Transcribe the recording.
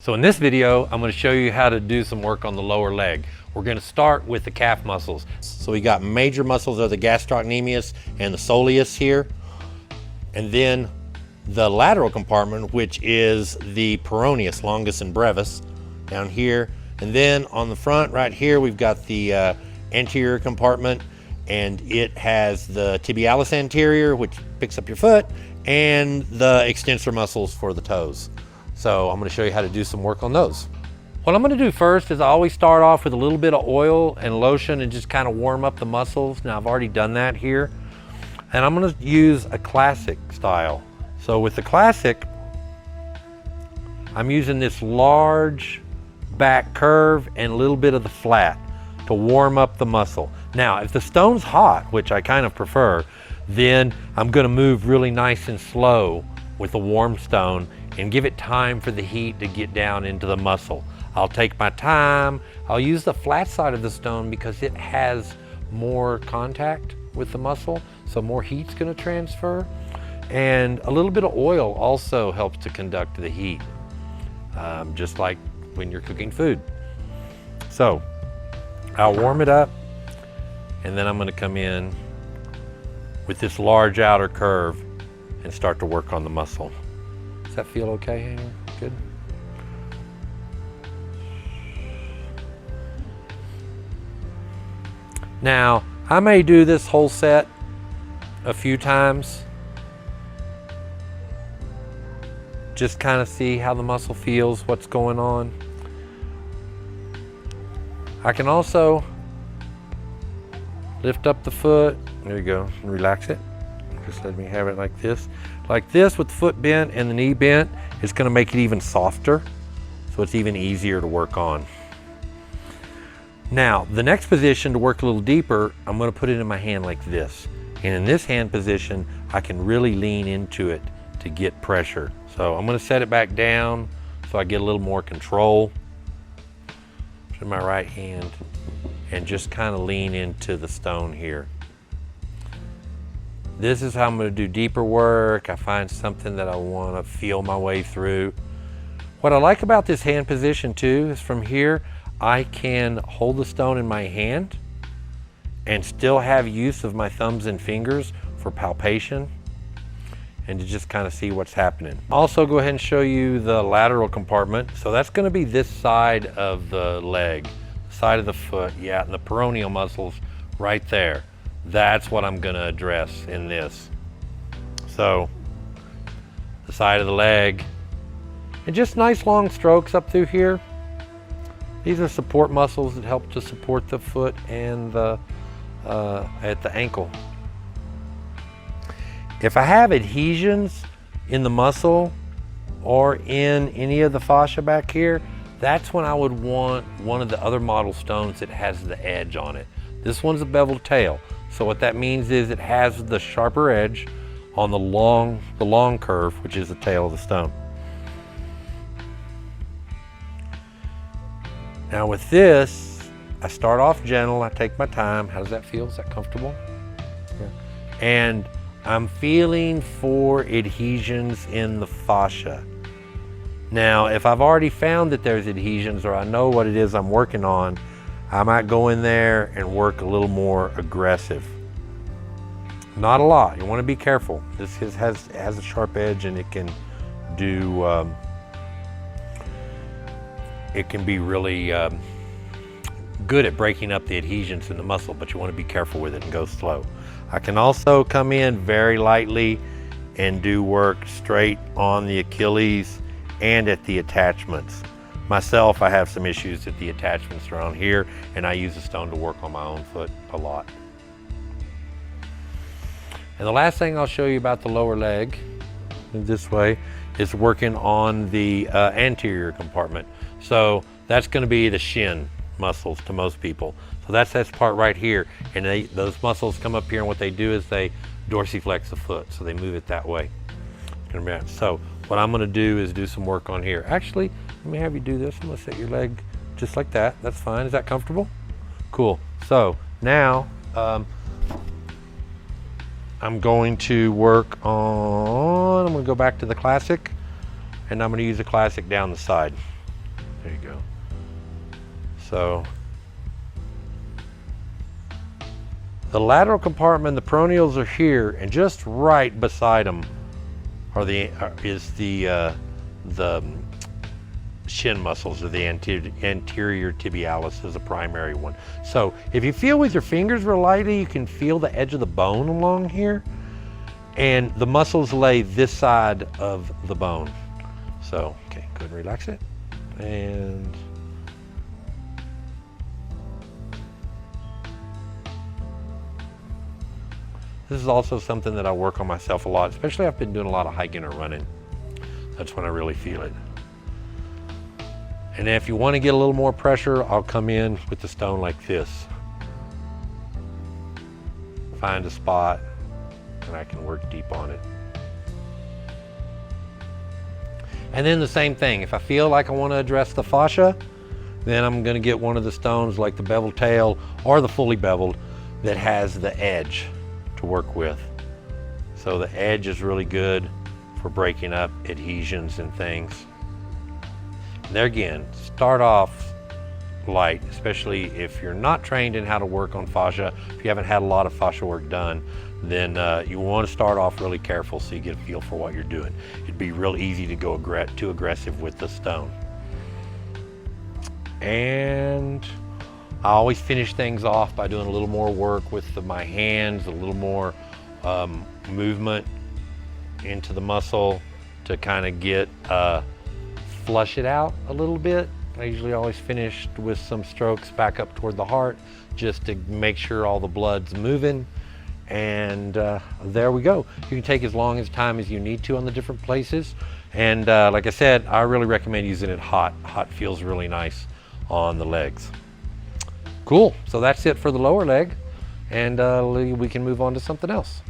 So in this video, I'm going to show you how to do some work on the lower leg. We're going to start with the calf muscles. So we got major muscles of the gastrocnemius and the soleus here. And then the lateral compartment, which is the peroneus, longus and brevis, down here. And then on the front right here, we've got the anterior compartment, and it has the tibialis anterior, which picks up your foot, and the extensor muscles for the toes. So I'm going to show you how to do some work on those. What I'm going to do first is I always start off with a little bit of oil and lotion and just kind of warm up the muscles. Now I've already done that here. And I'm going to use a classic style. So with the classic, I'm using this large back curve and a little bit of the flat to warm up the muscle. Now if the stone's hot, which I kind of prefer, then I'm going to move really nice and slow with a warm stone and give it time for the heat to get down into the muscle. I'll take my time. I'll use the flat side of the stone because it has more contact with the muscle, so more heat's going to transfer. And a little bit of oil also helps to conduct the heat, just like when you're cooking food. So I'll warm it up, and then I'm going to come in with this large outer curve and start to work on the muscle. Does that feel okay, Hanger? Good? Now, I may do this whole set a few times. Just kind of see how the muscle feels, what's going on. I can also lift up the foot. There you go, and relax it. Just let me have it like this. Like this with the foot bent and the knee bent, it's going to make it even softer, so it's even easier to work on. Now, the next position to work a little deeper, I'm going to put it in my hand like this. And in this hand position, I can really lean into it to get pressure. So I'm going to set it back down so I get a little more control. Put it in my right hand and just kind of lean into the stone here. This is how I'm going to do deeper work. I find something that I want to feel my way through. What I like about this hand position too is from here, I can hold the stone in my hand and still have use of my thumbs and fingers for palpation and to just kind of see what's happening. Also go ahead and show you the lateral compartment. So that's going to be this side of the leg, side of the foot, yeah, and the peroneal muscles right there. That's what I'm going to address in this. So the side of the leg, and just nice long strokes up through here. These are support muscles that help to support the foot and the at the ankle. If I have adhesions in the muscle or in any of the fascia back here, that's when I would want one of the other model stones that has the edge on it. This one's a beveled tail. So what that means is it has the sharper edge on the long curve, which is the tail of the stone. Now with this, I start off gentle, I take my time. How does that feel? Is that comfortable? Yeah. And I'm feeling for adhesions in the fascia. Now, if I've already found that there's adhesions or I know what it is I'm working on, I might go in there and work a little more aggressive. Not a lot, you want to be careful. This has a sharp edge and it can do, it can be really good at breaking up the adhesions in the muscle, but you want to be careful with it and go slow. I can also come in very lightly and do work straight on the Achilles and at the attachments. Myself, I have some issues at the attachments around here, and I use a stone to work on my own foot a lot. And the last thing I'll show you about the lower leg, this way, is working on the anterior compartment. So that's going to be the shin muscles to most people. So that's this part right here, and those muscles come up here, and what they do is they dorsiflex the foot, so they move it that way. So what I'm going to do is do some work on here. Actually, let me have you do this. I'm going to set your leg just like that. That's fine. Is that comfortable? Cool. So now I'm going to work on, I'm going to go back to the classic, and I'm going to use the classic down the side. There you go. So the lateral compartment, the peroneals are here, and just right beside them is the shin muscles, or the anterior tibialis is the primary one. So if you feel with your fingers real lightly, you can feel the edge of the bone along here, and the muscles lay this side of the bone. So, okay, go ahead and relax it. And this is also something that I work on myself a lot, especially if I've been doing a lot of hiking or running. That's when I really feel it. And if you want to get a little more pressure, I'll come in with the stone like this. Find a spot, and I can work deep on it. And then the same thing, if I feel like I want to address the fascia, then I'm going to get one of the stones like the beveled tail or the fully beveled that has the edge to work with. So the edge is really good for breaking up adhesions and things. And there again, start off light, especially if you're not trained in how to work on fascia. If you haven't had a lot of fascia work done, then you want to start off really careful so you get a feel for what you're doing. It'd be real easy to go too aggressive with the stone. And I always finish things off by doing a little more work with my hands, a little more movement into the muscle to kind of get flush it out a little bit. I usually always finish with some strokes back up toward the heart just to make sure all the blood's moving. And there we go. You can take as long as time as you need to on the different places. And like I said, I really recommend using it hot. Hot feels really nice on the legs. Cool, so that's it for the lower leg. And we can move on to something else.